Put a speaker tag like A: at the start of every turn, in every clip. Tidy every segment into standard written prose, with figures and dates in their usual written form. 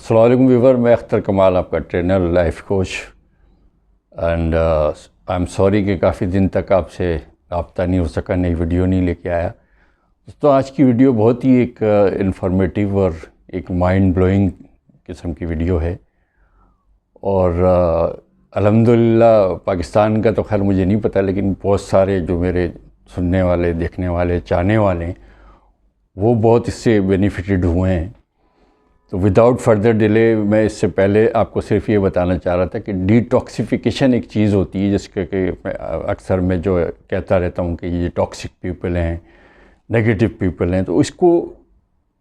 A: السلام علیکم ویور، میں اختر کمال آپ کا trainer life coach and I am sorry کہ کافی دن تک آپ سے رابطہ نہیں ہو سکا، نئی ویڈیو نہیں لے کے آیا. تو آج کی ویڈیو بہت ہی ایک انفارمیٹیو اور ایک مائنڈ بلوئنگ قسم کی ویڈیو ہے. اور الحمدللہ پاکستان کا تو خیر مجھے نہیں پتہ، لیکن بہت سارے جو میرے سننے والے، دیکھنے والے، چاہنے والے ہیں وہ بہت اس سے بینیفٹڈ ہوئے ہیں. تو وداؤٹ فردر ڈیلے میں اس سے پہلے آپ کو صرف یہ بتانا چاہ رہا تھا کہ ڈی ٹاکسیفیکیشن ایک چیز ہوتی ہے جس کے کہ اکثر میں جو کہتا رہتا ہوں کہ یہ ٹاکسک پیپل ہیں، نیگیٹو پیپل ہیں، تو اس کو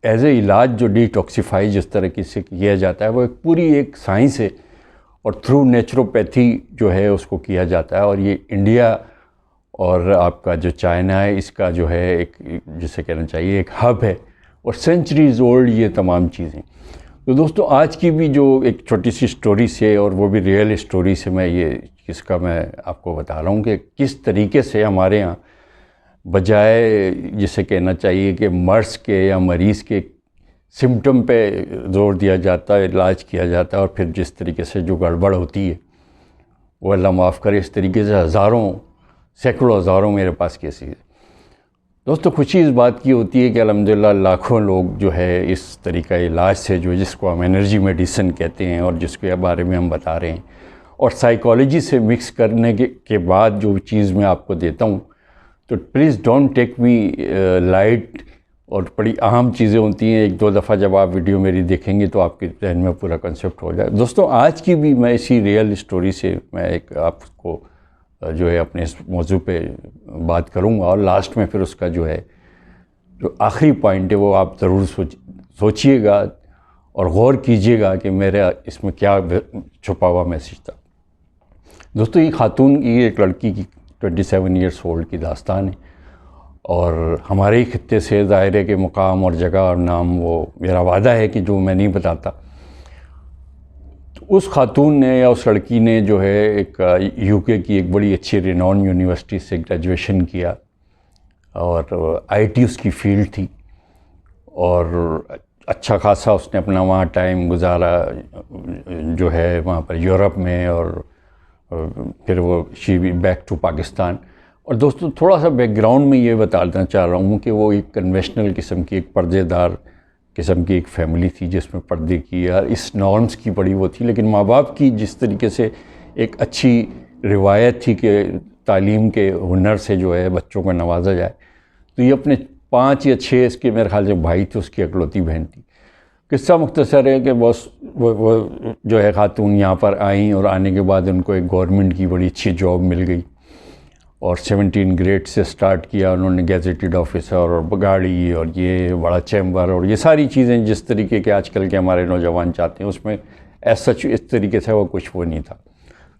A: ایز اے علاج جو ڈی ٹاکسیفائی جس طرح سے کیا جاتا ہے وہ ایک پوری ایک سائنس ہے، اور تھرو نیچروپیتھی جو ہے اس کو کیا جاتا ہے. اور یہ انڈیا اور آپ کا جو چائنا ہے اس کا جو ہے ایک جسے کہنا چاہیے ایک ہب ہے، اور سینچریز اولڈ یہ تمام چیزیں. تو دوستو آج کی بھی جو ایک چھوٹی سی سٹوری سے، اور وہ بھی ریئل اسٹوری سے میں آپ کو بتا رہا ہوں کہ کس طریقے سے ہمارے ہاں بجائے جسے کہنا چاہیے کہ مرض کے یا مریض کے سمٹم پہ زور دیا جاتا ہے، علاج کیا جاتا ہے، اور پھر جس طریقے سے جو گڑبڑ ہوتی ہے وہ اللہ معاف کرے، اس طریقے سے سینکڑوں ہزاروں میرے پاس کیسز ہیں. دوستو خوشی اس بات کی ہوتی ہے کہ الحمدللہ لاکھوں لوگ جو ہے اس طریقہ علاج سے، جس کو ہم انرجی میڈیسن کہتے ہیں اور جس کے بارے میں ہم بتا رہے ہیں، اور سائیکالوجی سے مکس کرنے کے بعد جو چیز میں آپ کو دیتا ہوں، تو please don't take me light, اور بڑی اہم چیزیں ہوتی ہیں. ایک دو دفعہ جب آپ ویڈیو میری دیکھیں گے تو آپ کے ذہن میں پورا کنسیپٹ ہو جائے. دوستو آج کی بھی میں اسی ریئل اسٹوری سے میں ایک آپ کو جو ہے اپنے اس موضوع پہ بات کروں گا، اور لاسٹ میں پھر اس کا جو ہے جو آخری پوائنٹ ہے وہ آپ ضرور سوچئے گا اور غور کیجئے گا کہ میرا اس میں کیا چھپا ہوا میسیج تھا. دوستو یہ خاتون کی، ایک لڑکی کی 27 ایئرس اولڈ کی داستان ہے، اور ہمارے ہی خطے سے ظاہر ہے کہ مقام اور جگہ اور نام وہ میرا وعدہ ہے کہ جو میں نہیں بتاتا. اس خاتون نے یا اس لڑکی نے جو ہے ایک یو کے کی ایک بڑی اچھی رینون یونیورسٹی سے گریجویشن کیا، اور آئی ٹی اس کی فیلڈ تھی، اور اچھا خاصا اس نے اپنا وہاں ٹائم گزارا جو ہے وہاں پر یورپ میں، اور پھر وہ شی بیک ٹو پاکستان. اور دوستو تھوڑا سا بیک گراؤنڈ میں یہ بتانا چاہ رہا ہوں کہ وہ ایک کنوینشنل قسم کی، ایک پردے دار قسم کی ایک فیملی تھی جس میں پردے کی یا اس نارمز کی بڑی وہ تھی، لیکن ماں باپ کی جس طریقے سے ایک اچھی روایت تھی کہ تعلیم کے ہنر سے جو ہے بچوں کو نوازا جائے. تو یہ اپنے 5 یا 6 اس کے میرے خیال سے بھائی تھے، اس کی اکلوتی بہن تھی. قصہ مختصر ہے کہ وہ جو ہے خاتون یہاں پر آئیں، اور آنے کے بعد ان کو ایک گورنمنٹ کی بڑی اچھی جاب مل گئی، اور 17 گریڈ سے سٹارٹ کیا انہوں نے، گیزیٹڈ آفیسر اور گاڑی اور یہ بڑا چیمبر اور یہ ساری چیزیں جس طریقے کے آج کل کے ہمارے نوجوان چاہتے ہیں. اس میں سچ اس طریقے سے وہ کچھ وہ نہیں تھا،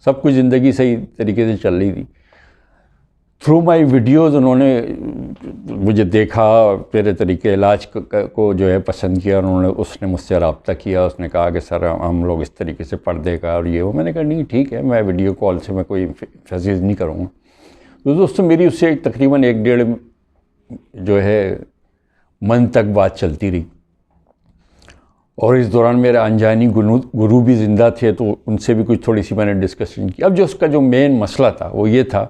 A: سب کچھ زندگی صحیح طریقے سے چل رہی تھی. تھرو مائی ویڈیوز انہوں نے مجھے دیکھا، میرے طریقے علاج کو جو ہے پسند کیا، اس نے مجھ سے رابطہ کیا. اس نے کہا کہ سر ہم لوگ اس طریقے سے پردے کا اور یہ وہ. میں نے کہا نہیں ٹھیک ہے، میں ویڈیو کال سے میں کوئی فیسز نہیں کروں گا. تو دوستو میری اس سے تقریباً 1-1.5 جو ہے من تک بات چلتی رہی، اور اس دوران میرے انجانی گرو بھی زندہ تھے، تو ان سے بھی کچھ تھوڑی سی میں نے ڈسکشن کی. اب جو اس کا جو مین مسئلہ تھا وہ یہ تھا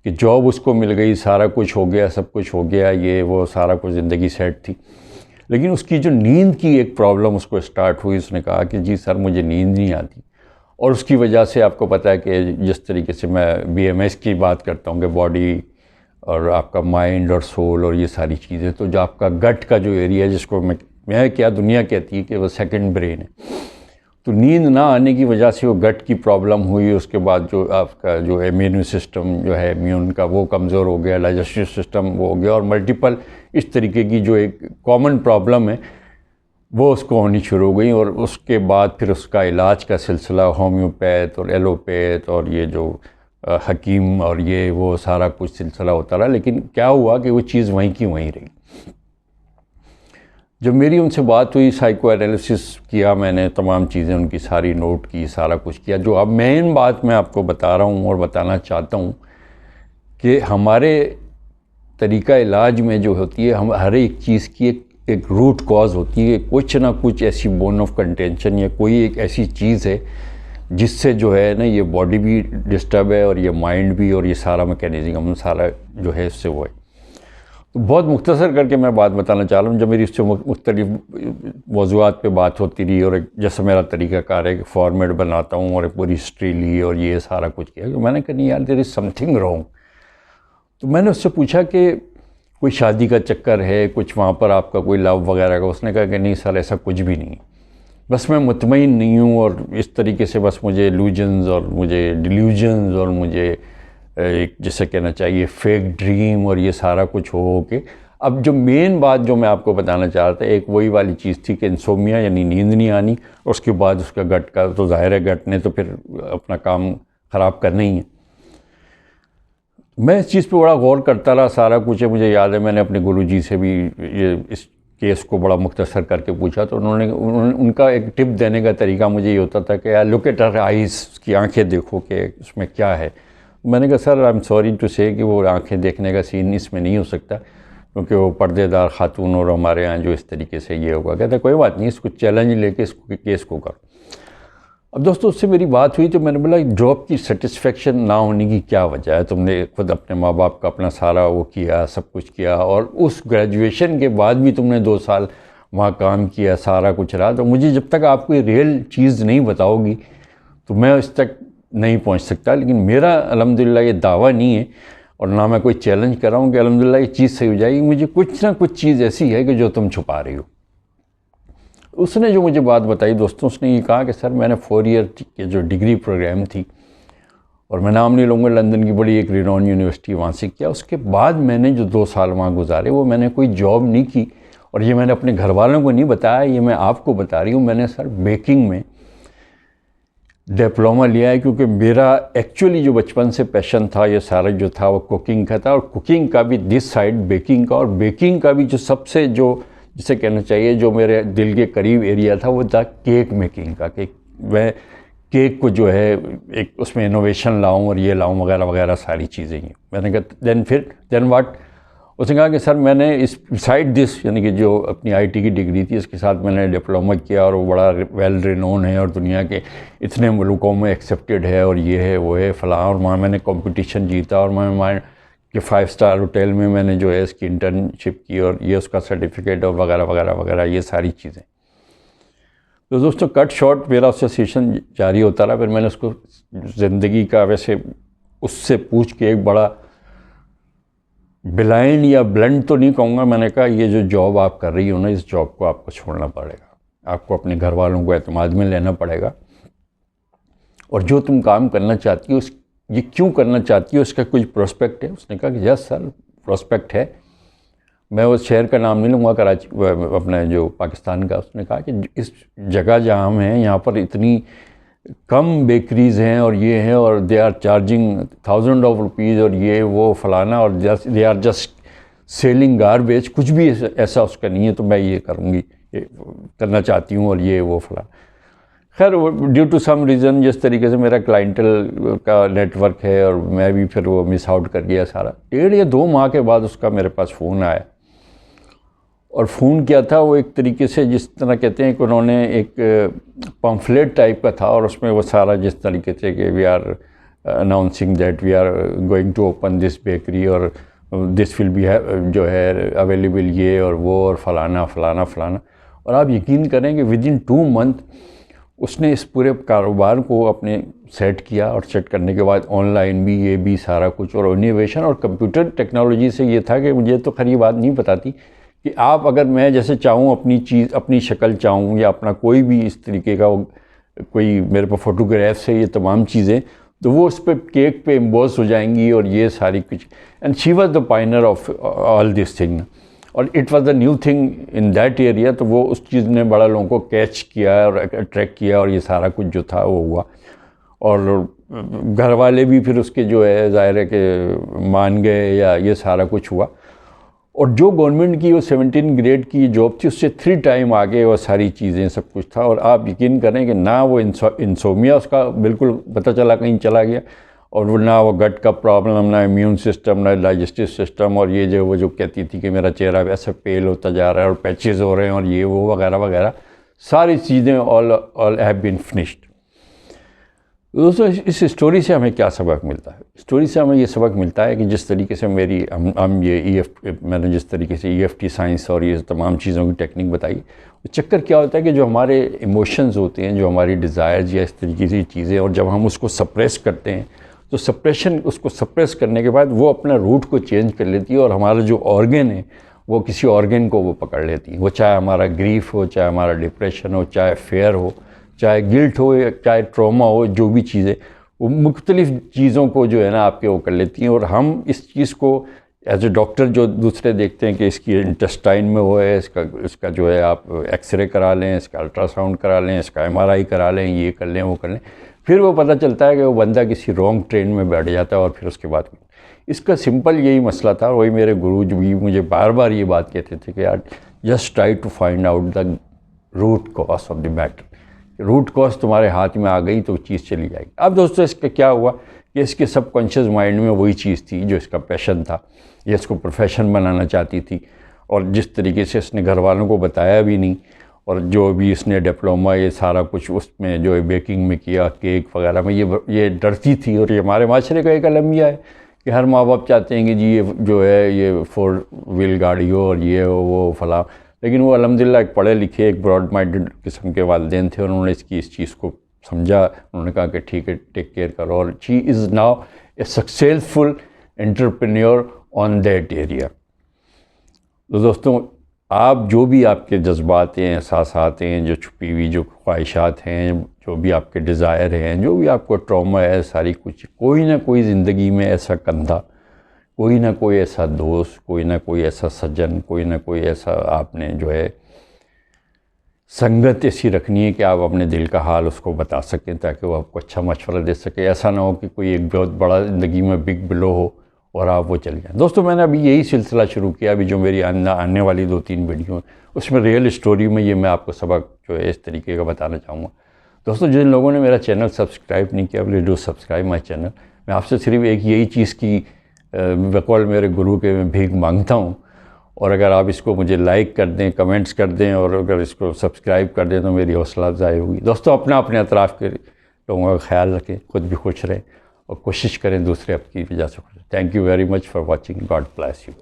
A: کہ جاب اس کو مل گئی، سارا کچھ ہو گیا، سب کچھ ہو گیا، یہ وہ سارا کچھ زندگی سیٹ تھی، لیکن اس کی جو نیند کی ایک پرابلم اس کو سٹارٹ ہوئی. اس نے کہا کہ جی سر مجھے نیند نہیں آتی، اور اس کی وجہ سے آپ کو پتہ ہے کہ جس طریقے سے میں BMS کی بات کرتا ہوں کہ باڈی اور آپ کا مائنڈ اور سول اور یہ ساری چیزیں، تو جو آپ کا گٹ کا جو ایریا ہے جس کو میں کیا دنیا کہتی ہے کہ وہ سیکنڈ برین ہے، تو نیند نہ آنے کی وجہ سے وہ گٹ کی پرابلم ہوئی. اس کے بعد جو آپ کا جو امیون سسٹم جو ہے امیون کا وہ کمزور ہو گیا، ڈائجسٹو سسٹم وہ ہو گیا، اور ملٹیپل اس طریقے کی جو ایک کامن پرابلم ہے وہ اس کو ہونی شروع ہو گئی. اور اس کے بعد پھر اس کا علاج کا سلسلہ ہومیوپیتھ اور ایلوپیتھ اور یہ جو حکیم اور یہ وہ سارا کچھ سلسلہ ہوتا رہا. لیکن کیا ہوا کہ وہ چیز وہیں کی وہیں رہی. جب میری ان سے بات ہوئی، سائیکو انالیسس کیا میں نے، تمام چیزیں ان کی ساری نوٹ کی، سارا کچھ کیا. جو اب مین بات میں آپ کو بتا رہا ہوں اور بتانا چاہتا ہوں کہ ہمارے طریقہ علاج میں جو ہوتی ہے، ہم ہر ایک چیز کی ایک ایک روٹ کاز ہوتی ہے، کچھ نہ کچھ ایسی بون آف کنٹینشن یا کوئی ایک ایسی چیز ہے جس سے جو ہے نا یہ باڈی بھی ڈسٹرب ہے اور یہ مائنڈ بھی، اور یہ سارا میکینزم سارا جو ہے اس سے وہ ہے. تو بہت مختصر کر کے میں بات بتانا چاہ رہا ہوں. جب میری اس سے مختلف موضوعات پہ بات ہوتی رہی اور جیسا میرا طریقہ کار ہے کہ فارمیٹ بناتا ہوں اور پوری ہسٹری لی اور یہ سارا کچھ کیا، تو میں نے کہا نہیں یار دیر از سم تھنگ رانگ. تو میں نے اس سے پوچھا کہ کوئی شادی کا چکر ہے، کچھ وہاں پر آپ کا کوئی لو وغیرہ کا؟ اس نے کہا کہ نہیں سر ایسا کچھ بھی نہیں، بس میں مطمئن نہیں ہوں اور اس طریقے سے بس مجھے ایلوژنز اور مجھے ڈیلیوژنز اور مجھے ایک جیسے کہنا چاہیے فیک ڈریم اور یہ سارا کچھ ہو کے. اب جو مین بات جو میں آپ کو بتانا چاہ رہا تھا، ایک وہی والی چیز تھی کہ انسومیا یعنی نیند نہیں آنی، اور اس کے بعد اس کا گٹ کا تو ظاہر ہے گٹ نے تو پھر اپنا کام خراب کرنا ہی ہے. میں اس چیز پہ بڑا غور کرتا رہا، سارا کچھ ہے. مجھے یاد ہے میں نے اپنے گرو جی سے بھی یہ اس کیس کو بڑا مختصر کر کے پوچھا، تو ان کا ایک ٹپ دینے کا طریقہ مجھے یہ ہوتا تھا کہ لک ایٹ ہر آئیز، اس کی آنکھیں دیکھو کہ اس میں کیا ہے. میں نے کہا سر آئی ایم سوری ٹو سے کہ وہ آنکھیں دیکھنے کا سین اس میں نہیں ہو سکتا، کیونکہ وہ پردے دار خاتون اور ہمارے ہاں جو اس طریقے سے یہ ہوگا. کہتا ہے کوئی بات نہیں، اس کو چیلنج لے کے اس کیس کو کرو. اب دوستو اس سے میری بات ہوئی تو میں نے بولا جاب کی سیٹسفیکشن نہ ہونے کی کیا وجہ ہے؟ تم نے خود اپنے ماں باپ کا اپنا سارا وہ کیا، سب کچھ کیا، اور اس گریجویشن کے بعد بھی تم نے 2 سال وہاں کام کیا، سارا کچھ رہا. تو مجھے جب تک آپ کوئی ریئل چیز نہیں بتاؤ گی تو میں اس تک نہیں پہنچ سکتا. لیکن میرا الحمدللہ یہ دعویٰ نہیں ہے اور نہ میں کوئی چیلنج کر رہا ہوں کہ الحمدللہ یہ چیز صحیح ہو جائے گی. مجھے کچھ نہ کچھ چیز ایسی ہے کہ جو تم چھپا رہی ہو. اس نے جو مجھے بات بتائی دوستوں، اس نے یہ کہا کہ سر میں نے 4 ایئر کی جو ڈگری پروگرام تھی، اور میں نام نہیں لوں گا، لندن کی بڑی ایک رینون یونیورسٹی وہاں سے کیا. اس کے بعد میں نے جو 2 سال وہاں گزارے وہ میں نے کوئی جاب نہیں کی، اور یہ میں نے اپنے گھر والوں کو نہیں بتایا، یہ میں آپ کو بتا رہی ہوں. میں نے سر بیکنگ میں ڈپلومہ لیا ہے، کیونکہ میرا ایکچولی جو بچپن سے پیشن تھا یہ سارا جو تھا وہ کوکنگ کا تھا، اور کوکنگ کا بھی دس سائڈ بیکنگ کا. اور بیکنگ کا بھی جو سب سے جو جسے کہنا چاہیے جو میرے دل کے قریب ایریا تھا وہ تھا کیک میکنگ کا، کہ میں کیک کو جو ہے ایک اس میں انوویشن لاؤں اور یہ لاؤں وغیرہ وغیرہ ساری چیزیں ہیں. میں نے کہا دین واٹ. اس نے کہا کہ سر میں نے اس سائڈ دس یعنی کہ جو اپنی آئی ٹی کی ڈگری تھی اس کے ساتھ میں نے ڈپلومہ کیا، اور وہ بڑا ویل رینون ہے اور دنیا کے اتنے ملکوں میں ایکسیپٹیڈ ہے اور یہ ہے وہ ہے فلاں. اور وہاں میں نے کمپٹیشن جیتا، اور میں کہ 5 اسٹار ہوٹل میں میں نے جو ہے اس کی انٹرنشپ کی، اور یہ اس کا سرٹیفکیٹ اور وغیرہ وغیرہ وغیرہ یہ ساری چیزیں. تو دوستوں کٹ شارٹ میرا اس سے سیشن جاری ہوتا رہا. پھر میں نے اس کو زندگی کا ویسے اس سے پوچھ کے ایک بڑا بلائنڈ یا بلنڈ تو نہیں کہوں گا، میں نے کہا یہ جو جاب آپ کر رہی ہو نا، اس جاب کو آپ کو چھوڑنا پڑے گا، آپ کو اپنے گھر والوں کو اعتماد میں لینا پڑے گا، اور جو تم کام کرنا چاہتی ہو یہ کیوں کرنا چاہتی ہو، اس کا کچھ پروسپیکٹ ہے؟ اس نے کہا کہ یس سر پروسپیکٹ ہے. میں اس شہر کا نام نہیں لوں گا، کراچی اپنا جو پاکستان کا. اس نے کہا کہ اس جگہ جہاں ہم ہیں یہاں پر اتنی کم بیکریز ہیں اور یہ ہیں، اور they are charging 1000 of rupees اور یہ وہ فلانا، اور they are just selling garbage, کچھ بھی ایسا اس کا نہیں ہے. تو میں یہ کروں گی، یہ کرنا چاہتی ہوں اور یہ وہ فلاں. خیر ڈیو ٹو سم ریزن جس طریقے سے میرا کلائنٹل کا نیٹ ورک ہے، اور میں بھی پھر وہ مس آؤٹ کر گیا سارا. 1.5 یا 2 ماہ کے بعد اس کا میرے پاس فون آیا، اور فون کیا تھا وہ ایک طریقے سے جس طرح کہتے ہیں کہ انہوں نے ایک پمفلیٹ ٹائپ کا تھا، اور اس میں وہ سارا جس طریقے سے کہ we are announcing that we are going to open this bakery, اور دس ول بی جو ہے اویلیبل یہ اور وہ اور فلانا فلانا فلانا. اور آپ یقین کریں کہ ود ان 2 منتھ اس نے اس پورے کاروبار کو اپنے سیٹ کیا، اور سیٹ کرنے کے بعد آن لائن بھی یہ بھی سارا کچھ، اور انوویشن اور کمپیوٹر ٹیکنالوجی سے یہ تھا کہ مجھے تو خیر بات نہیں پتہ تھی کہ آپ اگر میں جیسے چاہوں اپنی چیز اپنی شکل چاہوں یا اپنا کوئی بھی اس طریقے کا کوئی میرے پاس فوٹوگراف ہے یہ تمام چیزیں، تو وہ اس پہ کیک پہ امبوس ہو جائیں گی اور یہ ساری کچھ. And she was the pioneer of all this thing, اور it was the new thing in that area. تو وہ اس چیز نے بڑا لوگوں کو کیچ کیا اور اٹریکٹ کیا، اور یہ سارا کچھ جو تھا وہ ہوا. اور گھر والے بھی پھر اس کے جو ہے ظاہر ہے کہ مان گئے یا یہ سارا کچھ ہوا. اور جو گورنمنٹ کی وہ 17 گریڈ کی جاب تھی اس سے 3 ٹائم آگے وہ ساری چیزیں سب کچھ تھا. اور آپ یقین کریں کہ نہ وہ انسومیا اس کا بالکل پتہ چلا کہیں چلا گیا، اور نہ وہ گٹ کا پرابلم، نہ امیون سسٹم، نہ ڈائجسٹو سسٹم، اور یہ وہ جو کہتی تھی کہ میرا چہرہ ایسا پیل ہوتا جا رہا ہے اور پیچز ہو رہے ہیں اور یہ وہ وغیرہ وغیرہ، ساری چیزیں آل ہیو بین فنشڈ۔ دوستوں اس اسٹوری سے ہمیں کیا سبق ملتا ہے؟ اسٹوری سے ہمیں یہ سبق ملتا ہے کہ جس طریقے سے میں نے جس طریقے سے EFT سائنس اور یہ تمام چیزوں کی ٹیکنیک بتائی، چکر کیا ہوتا ہے کہ جو ہمارے ایموشنز ہوتے ہیں، جو ہماری ڈیزائرز یا اس طریقے کی چیزیں، اور جب ہم اس کو سپریس کرتے ہیں تو اس کو سپریس کرنے کے بعد وہ اپنا روٹ کو چینج کر لیتی ہے، اور ہمارا جو آرگن ہے وہ کسی آرگن کو وہ پکڑ لیتی ہے، وہ چاہے ہمارا گریف ہو، چاہے ہمارا ڈپریشن ہو، چاہے فیئر ہو، چاہے گلٹ ہو، چاہے ٹراما ہو، جو بھی چیزیں، وہ مختلف چیزوں کو جو ہے نا آپ کے وہ کر لیتی ہیں۔ اور ہم اس چیز کو ایز اے ڈاکٹر جو دوسرے دیکھتے ہیں کہ اس کی انٹسٹائن میں وہ ہے، اس کا جو ہے آپ ایکس رے کرا لیں، اس کا الٹرا ساؤنڈ کرا لیں، اس کا MRI کرا لیں، یہ کر لیں وہ کر لیں، پھر وہ پتہ چلتا ہے کہ وہ بندہ کسی رانگ ٹرین میں بیٹھ جاتا ہے، اور پھر اس کے بعد اس کا سمپل یہی مسئلہ تھا۔ وہی میرے گرو جو بھی مجھے بار بار یہ بات کہتے تھے کہ یار just try to find out the root cause of the matter, root cause تمہارے ہاتھ میں آ گئی تو چیز چلی جائے گی۔ اب دوستو اس کا کیا ہوا کہ اس کے سب کانشیس مائنڈ میں وہی چیز تھی جو اس کا پیشن تھا، یہ اس کو پروفیشن بنانا چاہتی تھی، اور جس طریقے سے اس نے گھر والوں کو بتایا بھی نہیں، اور جو بھی اس نے ڈپلوما یہ سارا کچھ اس میں جو ہے بیکنگ میں کیا، کیک وغیرہ میں، یہ ڈرتی تھی۔ اور یہ ہمارے معاشرے کا ایک المیہ ہے کہ ہر ماں باپ چاہتے ہیں کہ جی یہ جو ہے یہ 4 ویل گاڑی ہو اور یہ ہو وہ فلاں، لیکن وہ الحمدللہ ایک پڑھے لکھے ایک براڈ مائنڈڈ قسم کے والدین تھے، اور انہوں نے اس چیز کو سمجھا، انہوں نے کہا کہ ٹھیک ہے ٹیک کیئر کرو، اور she is now a successful entrepreneur on that area. تو دوستوں آپ جو بھی آپ کے جذبات ہیں، احساسات ہیں، جو چھپی ہوئی جو خواہشات ہیں، جو بھی آپ کے ڈیزائر ہیں، جو بھی آپ کو ٹراما ہے، ساری کچھ کوئی نہ کوئی زندگی میں ایسا کندھا، کوئی نہ کوئی ایسا دوست، کوئی نہ کوئی ایسا سجن، کوئی نہ کوئی ایسا آپ نے جو ہے سنگت ایسی رکھنی ہے کہ آپ اپنے دل کا حال اس کو بتا سکیں، تاکہ وہ آپ کو اچھا مشورہ دے سکے۔ ایسا نہ ہو کہ کوئی ایک بہت بڑا زندگی میں بگ بلو ہو اور آپ وہ چل جائیں۔ دوستو میں نے ابھی یہی سلسلہ شروع کیا، ابھی جو میری آنے والی 2-3 ویڈیو ہیں اس میں ریئل اسٹوری میں یہ میں آپ کو سبق جو ہے اس طریقے کا بتانا چاہوں گا۔ دوستو جن لوگوں نے میرا چینل سبسکرائب نہیں کیا، please do subscribe my channel. میں آپ سے صرف ایک یہی چیز کی بقول میرے گرو کے میں بھیک مانگتا ہوں، اور اگر آپ اس کو مجھے لائک کر دیں، کمنٹس کر دیں، اور اگر اس کو سبسکرائب کر دیں تو میری حوصلہ افزائی ہوگی۔ دوستو اپنے اطراف کے لوگوں کا خیال رکھیں، خود بھی خوش رہیں، اور کوشش کریں دوسرے آپ کی وجہ سے خوش رہیں۔ Thank you very much for watching, God bless you.